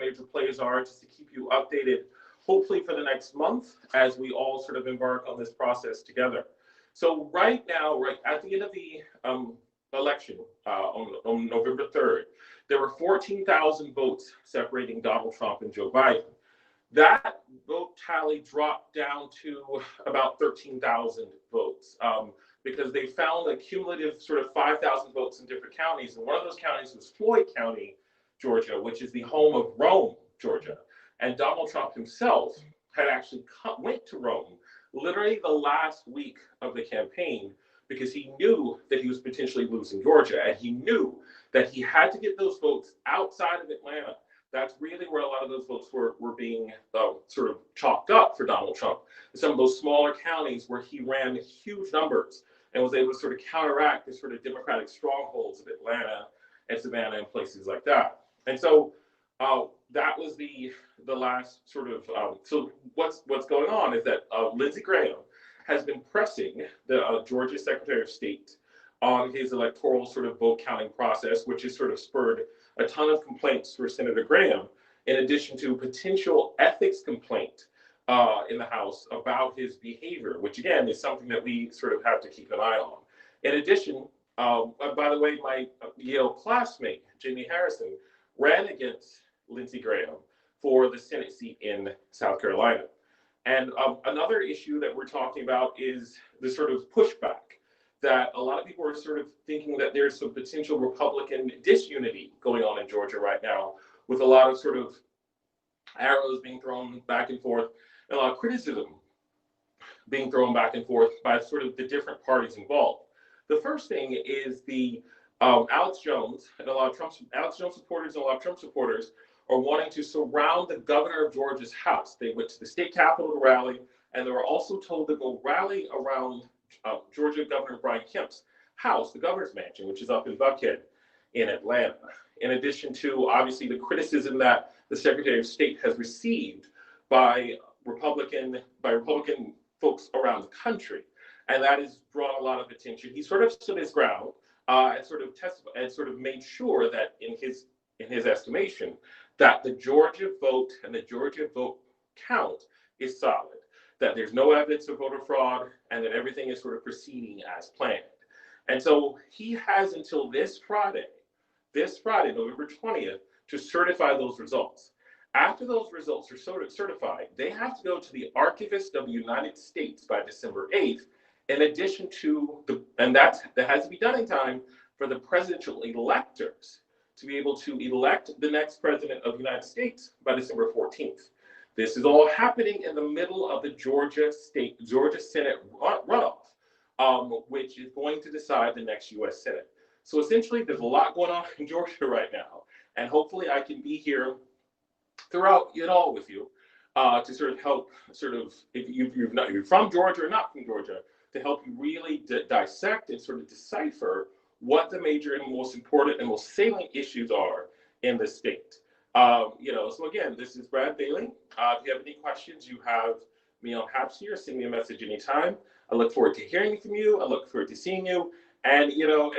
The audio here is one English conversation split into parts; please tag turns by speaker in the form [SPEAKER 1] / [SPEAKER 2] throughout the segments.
[SPEAKER 1] major plays are, just to keep you updated, hopefully for the next month, as we all sort of embark on this process together. So right now, right at the end of the election on November 3rd, there were 14,000 votes separating Donald Trump and Joe Biden. That vote tally dropped down to about 13,000 votes because they found a cumulative sort of 5,000 votes in different counties. And one of those counties was Floyd County, Georgia, which is the home of Rome, Georgia. And Donald Trump himself had actually went to Rome literally the last week of the campaign because he knew that he was potentially losing Georgia. And he knew that he had to get those votes outside of Atlanta. That's really where a lot of those votes were being sort of chalked up for Donald Trump. Some of those smaller counties where he ran huge numbers and was able to sort of counteract the sort of Democratic strongholds of Atlanta and Savannah and places like that. And so that was the last sort of, so what's going on is that Lindsey Graham has been pressing the Georgia Secretary of State on his electoral sort of vote counting process, which has sort of spurred a ton of complaints for Senator Graham, in addition to potential ethics complaint in the House about his behavior, which again is something that we sort of have to keep an eye on. In addition, by the way, my Yale classmate, Jamie Harrison, ran against Lindsey Graham for the Senate seat in South Carolina. And another issue that we're talking about is the sort of pushback that a lot of people are sort of thinking that there's some potential Republican disunity going on in Georgia right now, with a lot of sort of arrows being thrown back and forth, and a lot of criticism being thrown back and forth by sort of the different parties involved. The first thing is the Alex Jones and a lot of Alex Jones supporters and a lot of Trump supporters are wanting to surround the governor of Georgia's house. They went to the state capitol to rally, and they were also told to go rally around Georgia Governor Brian Kemp's house, the governor's mansion, which is up in Buckhead in Atlanta. In addition to, obviously, the criticism that the Secretary of State has received by Republican folks around the country, and that has drawn a lot of attention. He sort of stood his ground and sort of testified and sort of made sure that in his estimation that the Georgia vote and the Georgia vote count is solid, that there's no evidence of voter fraud, and that everything is sort of proceeding as planned. And so he has until this Friday, November 20th, to certify those results. After those results are certified, they have to go to the Archivist of the United States by December 8th, in addition to that has to be done in time for the presidential electors to be able to elect the next president of the United States by December 14th. This is all happening in the middle of the Georgia Senate runoff, which is going to decide the next U.S. Senate. So essentially, there's a lot going on in Georgia right now, and hopefully I can be here throughout it all with you to sort of help, if you're from Georgia or not from Georgia, to help you really dissect and sort of decipher what the major and most important and most salient issues are in the state. So again, this is Brad Bailey. If you have any questions, you have me on Hapsier. Send me a message anytime. I look forward to hearing from you. I look forward to seeing you and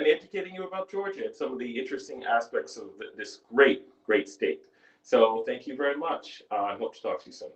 [SPEAKER 1] educating you about Georgia and some of the interesting aspects of this great state. So thank you very much. I hope to talk to you soon.